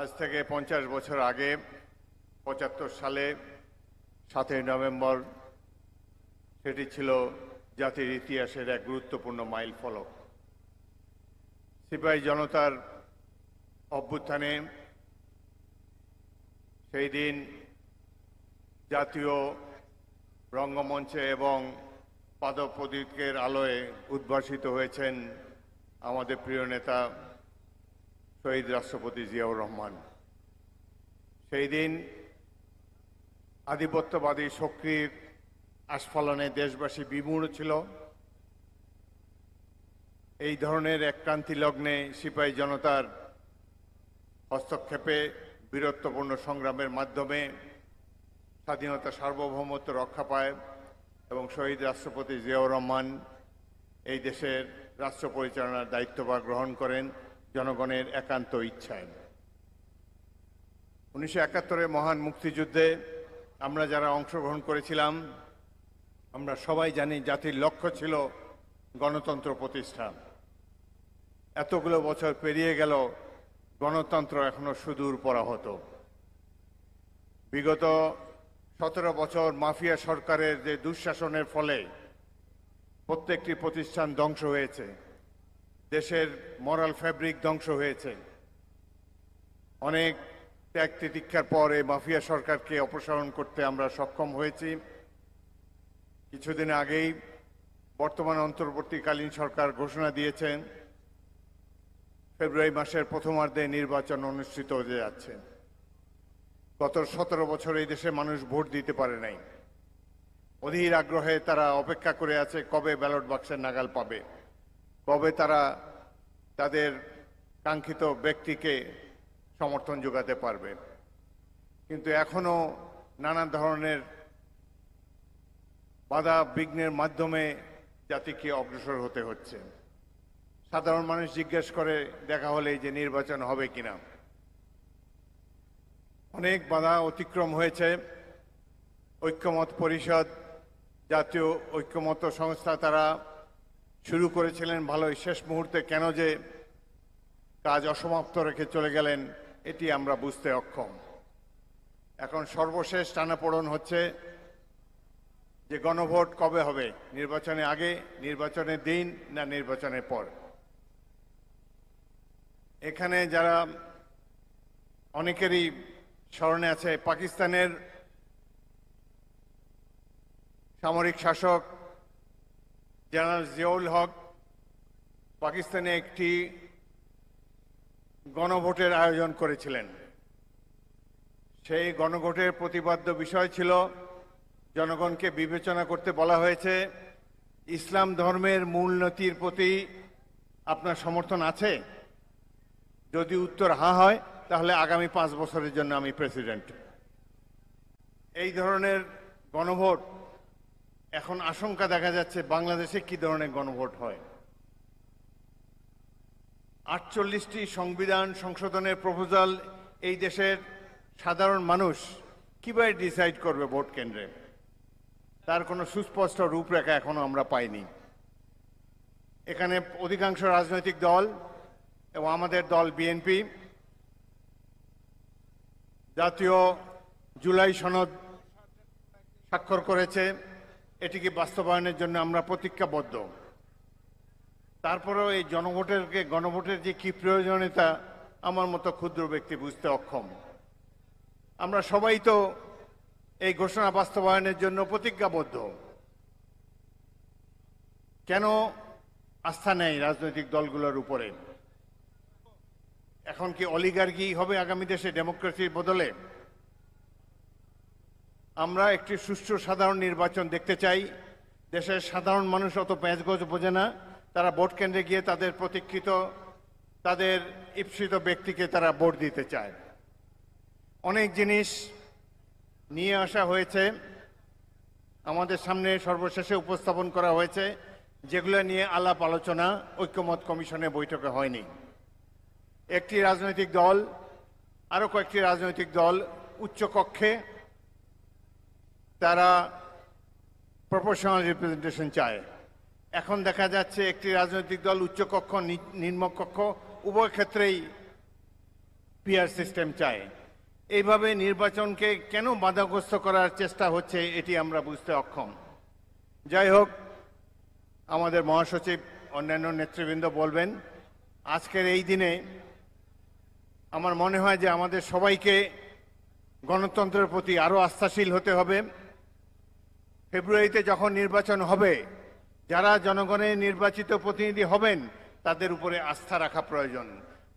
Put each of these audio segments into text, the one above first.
আজ থেকে 50 বছর আগে 75 সালে 7ই নভেম্বর সেটি ছিল জাতির ইতিহাসের এক গুরুত্বপূর্ণ মাইল ফলক। সিপাহী জনতার অভ্যুত্থানে সেই দিন জাতীয় রঙ্গমঞ্চে এবং পাদপ্রদীপের আলোয় উদ্ভাসিত হয়েছেন আমাদের প্রিয় নেতা শহীদ রাষ্ট্রপতি জিয়াউর রহমান। সেই দিন আধিপত্যবাদী শক্তির আস্ফালনে দেশবাসী বিমূঢ় ছিল। এই ধরনের এক ক্রান্তি লগ্নে সিপাহী জনতার হস্তক্ষেপে বীরত্বপূর্ণ সংগ্রামের মাধ্যমে স্বাধীনতা সার্বভৌমত্ব রক্ষা পায় এবং শহীদ রাষ্ট্রপতি জিয়াউর রহমান এই দেশের রাষ্ট্র পরিচালনার দায়িত্বভার গ্রহণ করেন জনগণের একান্ত ইচ্ছায়। 1971-এর মহান মুক্তিযুদ্ধে আমরা যারা অংশগ্রহণ করেছিলাম আমরা সবাই জানি জাতির লক্ষ্য ছিল গণতন্ত্র প্রতিষ্ঠা। এতগুলো বছর পেরিয়ে গেল, গণতন্ত্র এখনো সুদূর পরাহত। বিগত 17 বছর মাফিয়া সরকারের যে দুঃশাসনের ফলে প্রত্যেকটি প্রতিষ্ঠান ধ্বংস হয়েছে, দেশের মরাল ফ্যাব্রিক ধ্বংস হয়েছে। অনেক ত্যাগ তিতিক্ষার পর এই মাফিয়া সরকারকে অপসারণ করতে আমরা সক্ষম হয়েছি। কিছুদিন আগেই বর্তমান অন্তর্বর্তীকালীন সরকার ঘোষণা দিয়েছেন ফেব্রুয়ারি মাসের প্রথমার্ধে নির্বাচন অনুষ্ঠিত হতে যাচ্ছে। গত 17 বছর এই দেশে মানুষ ভোট দিতে পারে নাই। অধীর আগ্রহে তারা অপেক্ষা করে আছে কবে ব্যালট বাক্সের নাগাল পাবে, কবে তারা তাদের কাঙ্ক্ষিত ব্যক্তিকে সমর্থন যোগাতে পারবে। কিন্তু এখনো নানা ধরনের বাধা বিঘ্নের মাধ্যমে জাতিকে অগ্রসর হতে হচ্ছে। সাধারণ মানুষ জিজ্ঞেস করে দেখা হলেই যে নির্বাচন হবে কিনা। অনেক বাধা অতিক্রম হয়েছে। ঐক্যমত পরিষদ, জাতীয় ঐক্যমত সংস্থা তারা শুরু করেছিলেন ভালোই, শেষ মুহূর্তে কেন যে কাজ অসমাপ্ত রেখে চলে গেলেন এটি আমরা বুঝতে অক্ষম। এখন সর্বশেষ টানাপোড়েন হচ্ছে যে গণভোট কবে হবে, নির্বাচনের আগে, নির্বাচনের দিন না নির্বাচনের পর। এখানে যারা অনেকেরই স্মরণে আছে পাকিস্তানের সামরিক শাসক জেনারেল জিয়াউল হক পাকিস্তানে একটি গণভোটের আয়োজন করেছিলেন। সেই গণভোটের প্রতিপাদ্য বিষয় ছিল জনগণকে বিবেচনা করতে বলা হয়েছে ইসলাম ধর্মের মূলনীতির প্রতি আপনার সমর্থন আছে। যদি উত্তর হ্যাঁ হয় তাহলে আগামী 5 বছরের জন্য আমি প্রেসিডেন্ট। এই ধরনের গণভোট এখন আশঙ্কা দেখা যাচ্ছে বাংলাদেশে কি ধরনের গণভোট হয়। 48টি সংবিধান সংশোধনের প্রপোজাল এই দেশের সাধারণ মানুষ কিভাবে ডিসাইড করবে ভোট কেন্দ্রে, তার কোনো সুস্পষ্ট রূপরেখা এখনো আমরা পাইনি। এখানে অধিকাংশ রাজনৈতিক দল এবং আমাদের দল বিএনপি জাতীয় জুলাই সনদ স্বাক্ষর করেছে, এটিকে বাস্তবায়নের জন্য আমরা প্রতিজ্ঞাবদ্ধ। তারপরেও এই গণভোটের যে কি প্রয়োজনীয়তা আমার মতো ক্ষুদ্র ব্যক্তি বুঝতে অক্ষম। আমরা সবাই তো এই ঘোষণা বাস্তবায়নের জন্য প্রতিজ্ঞাবদ্ধ। কেন আস্থা নেই রাজনৈতিক দলগুলোর উপরে? এখন কি অলিগার্কি হবে আগামী দেশে ডেমোক্রেসির বদলে? আমরা একটি সুষ্ঠু সাধারণ নির্বাচন দেখতে চাই। দেশের সাধারণ মানুষ অত প্যাঁচগোছ বোঝে না। তারা ভোট কেন্দ্রে গিয়ে তাদের প্রতীক্ষিত, তাদের ঈপ্সিত ব্যক্তিকে তারা ভোট দিতে চায়। অনেক জিনিস নিয়ে আসা হয়েছে, আমাদের সামনে সর্বশেষে উপস্থাপন করা হয়েছে, যেগুলো নিয়ে আলাপ আলোচনা ঐক্যমত কমিশনের বৈঠকে হয়নি। একটি রাজনৈতিক দল, আরো কয়েকটি রাজনৈতিক দল উচ্চকক্ষে তারা প্রপোর্শনাল রিপ্রেজেন্টেশন চায়। এখন দেখা যাচ্ছে একটি রাজনৈতিক দল উচ্চকক্ষ নিম্নকক্ষ উভয় ক্ষেত্রেই পিআর সিস্টেম চায়। এইভাবে নির্বাচনকে কেন বাধাগ্রস্ত করার চেষ্টা হচ্ছে এটি আমরা বুঝতে অক্ষম। যাই হোক, আমাদের মহাসচিব অন্যান্য নেতৃবৃন্দ বলবেন। আজকের এই দিনে আমার মনে হয় যে আমাদের সবাইকে গণতন্ত্রের প্রতি আরও আস্থাশীল হতে হবে। ফেব্রুয়ারিতে যখন নির্বাচন হবে, যারা জনগণের নির্বাচিত প্রতিনিধি হবেন তাদের উপরে আস্থা রাখা প্রয়োজন।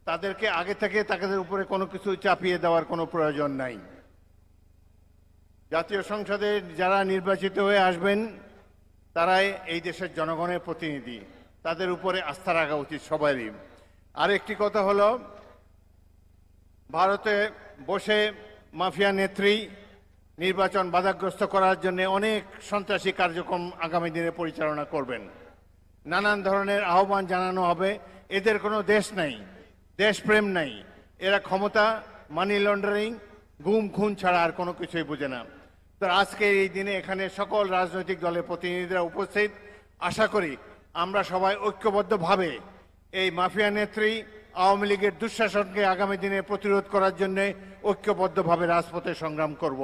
তাদেরকে আগে থেকে তাদের উপরে কোনো কিছু চাপিয়ে দেওয়ার কোনো প্রয়োজন নাই। জাতীয় সংসদে যারা নির্বাচিত হয়ে আসবেন তারাই এই দেশের জনগণের প্রতিনিধি, তাদের উপরে আস্থা রাখা উচিত সবারই। আরেকটি কথা হলো, ভারতে বসে মাফিয়া নেত্রী নির্বাচন বাধাগ্রস্ত করার জন্য অনেক সন্ত্রাসী কার্যক্রম আগামী দিনে পরিচালনা করবেন। নানান ধরনের আহ্বান জানানো হবে। এদের কোনো দেশ নাই, দেশপ্রেম নাই। এরা ক্ষমতা, মানি লন্ডারিং, গুম খুন ছাড়া আর কোনো কিছুই বোঝে না। তো আজকে এই দিনে এখানে সকল রাজনৈতিক দলের প্রতিনিধিরা উপস্থিত। আশা করি আমরা সবাই ঐক্যবদ্ধভাবে এই মাফিয়া নেত্রী আওয়ামী লীগের দুঃশাসনকে আগামী দিনে প্রতিরোধ করার জন্য ঐক্যবদ্ধভাবে রাজপথে সংগ্রাম করব।